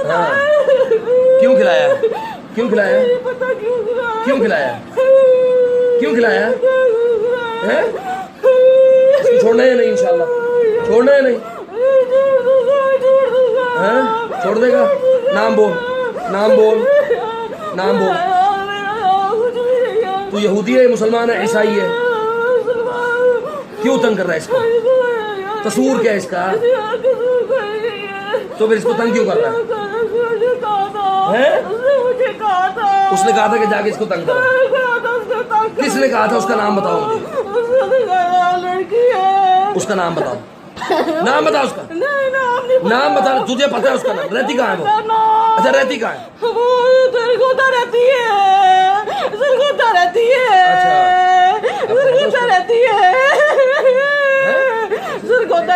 हाँ। क्यों खिलाया? क्यों खिलाया? क्यों खिलाया? क्यों खिलाया? हैं? इसको छोड़ना है नहीं इंशाल्लाह? छोड़ना है नहीं? हैं? छोड़ देगा? नाम बोल, नाम बोल, नाम बोल। तू यहूदी है, मुसलमान है, ईसाई है? क्यों तंग कर रहा है इसको? कसूर क्या है इसका? तो फिर इसको तंग क्यों कर रहा है? उसने कहा था कि जाके इसको तंग करो। किसने कहा था? उसका नाम बताओ मुझे। उसका नाम बताओ, नाम बता उसका। नाम बता, तुझे पता है उसका नाम? रहती कहाँ है वो? अच्छा, रहती कहाँ है?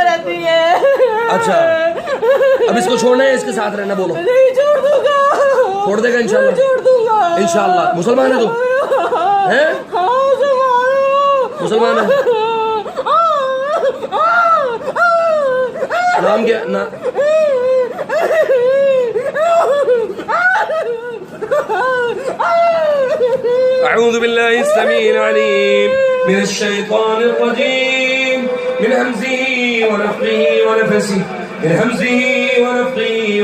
रहती है। अच्छा, अब इसको छोड़ना है, इसके साथ रहना? बोलो। नहीं छोड़ दूंगा। छोड़ देगा इंशाल्लाह? छोड़ दूंगा इंशाल्लाह। मुसलमान है तू? हैं? मुसलमान है? नाम क्या ना? अऊज़ु बिल्लाहि अस्समीइल अलीम मिनश शैतानिर रजीम मिन हमज़िही व नफ़्ख़िही व नफ़्सिही मिन हमज़िही व नफ़्ख़िही।